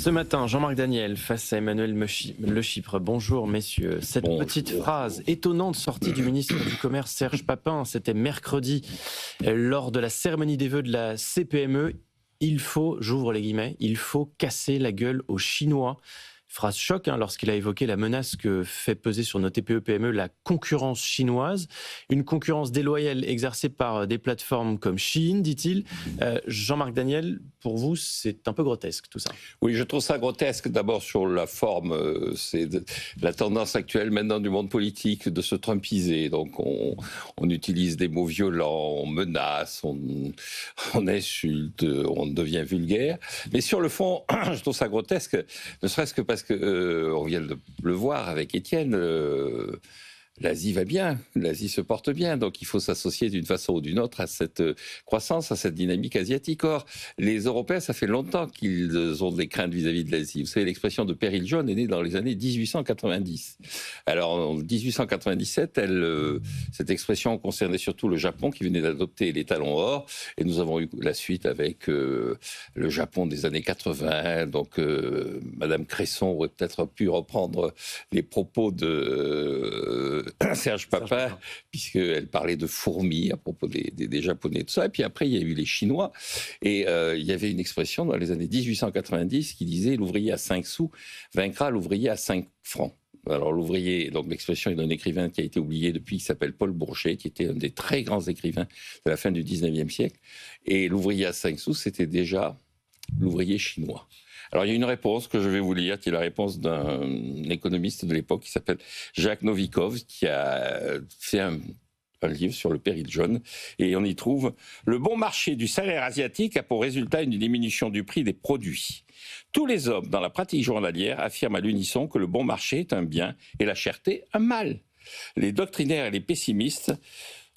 Ce matin, Jean-Marc Daniel face à Emmanuel Le Chypre. Bonjour messieurs. Cette petite phrase étonnante sortie du ministre du Commerce Serge Papin, c'était mercredi lors de la cérémonie des vœux de la CPME. Il faut, j'ouvre les guillemets, il faut casser la gueule aux Chinois. Phrase choc lorsqu'il a évoqué la menace que fait peser sur nos TPE-PME la concurrence chinoise. Une concurrence déloyale exercée par des plateformes comme Shein, dit-il. Jean-Marc Daniel, pour vous, c'est un peu grotesque tout ça. Oui, je trouve ça grotesque d'abord sur la forme. C'est la tendance actuelle maintenant du monde politique de se trumpiser. Donc on utilise des mots violents, on menace, on insulte, on devient vulgaire. Mais sur le fond, je trouve ça grotesque, ne serait-ce que parce que on vient de le voir avec Étienne. L'Asie va bien, l'Asie se porte bien, donc il faut s'associer d'une façon ou d'une autre à cette croissance, à cette dynamique asiatique. Or, les Européens, ça fait longtemps qu'ils ont des craintes vis-à-vis de l'Asie. Vous savez, l'expression de péril jaune est née dans les années 1890. Alors, en 1897, cette expression concernait surtout le Japon, qui venait d'adopter les talons or, et nous avons eu la suite avec le Japon des années 80. Donc, Madame Cresson aurait peut-être pu reprendre les propos de Serge Papin, puisqu'elle parlait de fourmis à propos des Japonais, tout ça. Et puis après, il y a eu les Chinois. Et il y avait une expression dans les années 1890 qui disait « l'ouvrier à 5 sous vaincra l'ouvrier à 5 francs ». Alors l'ouvrier, donc l'expression est d'un écrivain qui a été oublié depuis, qui s'appelle Paul Bourget, qui était un des très grands écrivains de la fin du 19e siècle. Et l'ouvrier à 5 sous, c'était déjà l'ouvrier chinois. Alors, il y a une réponse que je vais vous lire, qui est la réponse d'un économiste de l'époque qui s'appelle Jacques Novikov, qui a fait un livre sur le péril jaune. Et on y trouve « Le bon marché du salaire asiatique a pour résultat une diminution du prix des produits. Tous les hommes, dans la pratique journalière, affirment à l'unisson que le bon marché est un bien et la cherté un mal. Les doctrinaires et les pessimistes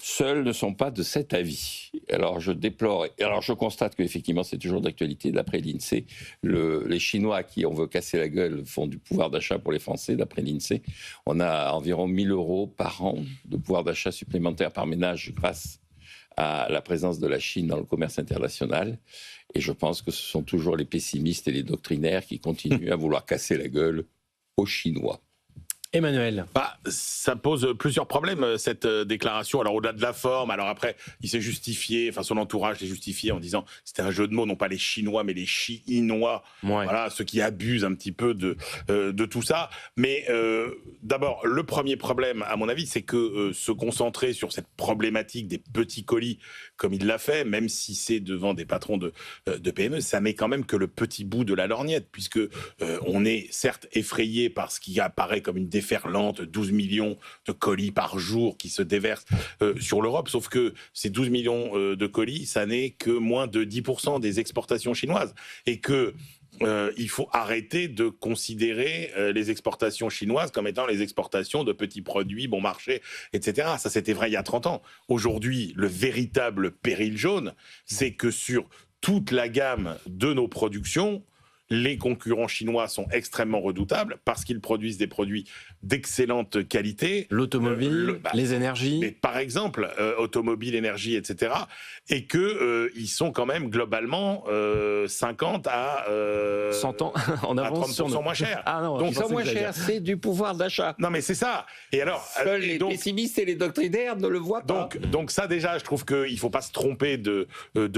seuls ne sont pas de cet avis. » Alors je constate qu'effectivement c'est toujours d'actualité. D'après l'INSEE, les Chinois qui on veut casser la gueule font du pouvoir d'achat pour les Français. D'après l'INSEE, on a environ 1 000 € par an de pouvoir d'achat supplémentaire par ménage grâce à la présence de la Chine dans le commerce international. Et je pense que ce sont toujours les pessimistes et les doctrinaires qui continuent à vouloir casser la gueule aux Chinois. Emmanuel. Ça pose plusieurs problèmes, cette déclaration. Alors, au-delà de la forme, alors après, il s'est justifié, enfin, son entourage s'est justifié en disant que c'était un jeu de mots, non pas les Chinois, mais les Chinois. Ouais. Voilà, ceux qui abusent un petit peu de tout ça. Mais d'abord, le premier problème, à mon avis, c'est que se concentrer sur cette problématique des petits colis, comme il l'a fait, même si c'est devant des patrons de PME, ça n'est quand même que le petit bout de la lorgnette, puisque on est certes effrayé par ce qui apparaît comme une déferlante, 12 millions de colis par jour qui se déversent sur l'Europe, sauf que ces 12 millions de colis, ça n'est que moins de 10% des exportations chinoises, et que il faut arrêter de considérer les exportations chinoises comme étant les exportations de petits produits bon marché, etc. Ça, c'était vrai il y a 30 ans. Aujourd'hui, le véritable péril jaune, c'est que sur toute la gamme de nos productions, les concurrents chinois sont extrêmement redoutables parce qu'ils produisent des produits d'excellente qualité. L'automobile, les énergies. Mais par exemple, automobile, énergie, etc. Et qu'ils sont quand même globalement 50 à 100 ans en avance à 30% moins cher. Ah non, donc ça moins cher, c'est du pouvoir d'achat. Non mais c'est ça. Et alors, seuls les pessimistes et les doctrinaires ne le voient pas. Donc ça déjà, je trouve qu'il ne faut pas se tromper de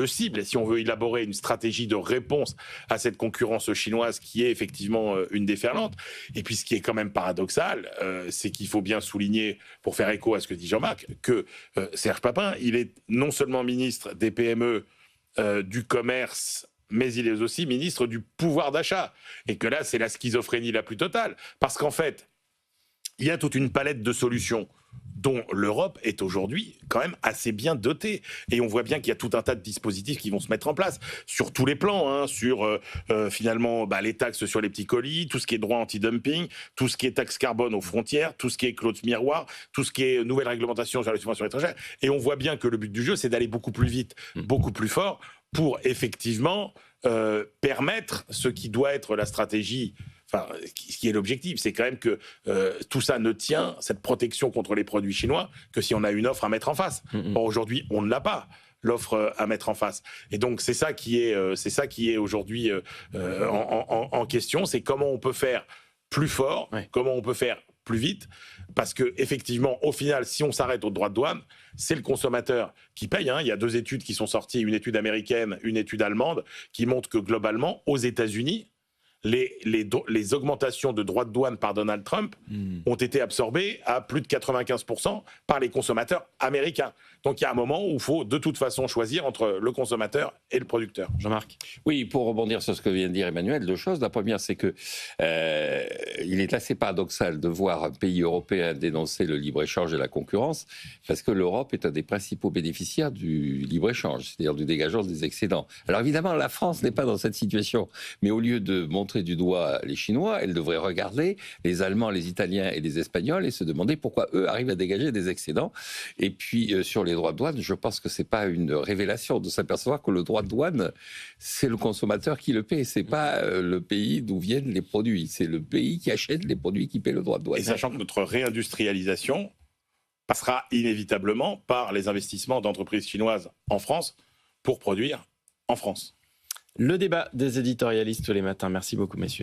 cible. Et si on veut élaborer une stratégie de réponse à cette concurrence chinoise qui est effectivement une déferlante. Et puis ce qui est quand même paradoxal, c'est qu'il faut bien souligner, pour faire écho à ce que dit Jean-Marc, que Serge Papin, il est non seulement ministre des PME, du commerce, mais il est aussi ministre du pouvoir d'achat. Et que là, c'est la schizophrénie la plus totale. Parce qu'en fait, il y a toute une palette de solutions dont l'Europe est aujourd'hui quand même assez bien dotée. Et on voit bien qu'il y a tout un tas de dispositifs qui vont se mettre en place sur tous les plans, sur finalement les taxes sur les petits colis, tout ce qui est droit anti-dumping, tout ce qui est taxe carbone aux frontières, tout ce qui est clause miroir, tout ce qui est nouvelle réglementation sur les subventions étrangères. Et on voit bien que le but du jeu, c'est d'aller beaucoup plus vite, beaucoup plus fort, pour effectivement permettre ce qui doit être la stratégie. Enfin, ce qui est l'objectif, c'est quand même que tout ça ne tient, cette protection contre les produits chinois, que si on a une offre à mettre en face. Or, aujourd'hui, on ne l'a pas. l'offre à mettre en face. Et donc c'est ça qui est aujourd'hui en question, c'est comment on peut faire plus fort, comment on peut faire plus vite, parce que effectivement, au final, si on s'arrête aux droits de douane, c'est le consommateur qui paye. Il y a 2 études qui sont sorties, une étude américaine, une étude allemande, qui montrent que globalement, aux États-Unis, les augmentations de droits de douane par Donald Trump ont été absorbées à plus de 95% par les consommateurs américains. Donc il y a un moment où il faut de toute façon choisir entre le consommateur et le producteur. Jean-Marc ? Oui, pour rebondir sur ce que vient de dire Emmanuel, 2 choses. La première, c'est que il est assez paradoxal de voir un pays européen dénoncer le libre-échange et la concurrence, parce que l'Europe est un des principaux bénéficiaires du libre-échange, c'est-à-dire du dégageant des excédents. Alors évidemment, la France n'est pas dans cette situation, mais au lieu de montrer du doigt les Chinois, elle devrait regarder les Allemands, les Italiens et les Espagnols et se demander pourquoi eux arrivent à dégager des excédents. Et puis sur les droits de douane, je pense que c'est pas une révélation de s'apercevoir que le droit de douane, c'est le consommateur qui le paie. C'est pas le pays d'où viennent les produits. C'est le pays qui achète les produits qui paie le droit de douane. Et sachant que notre réindustrialisation passera inévitablement par les investissements d'entreprises chinoises en France pour produire en France. Le débat des éditorialistes tous les matins. Merci beaucoup, messieurs.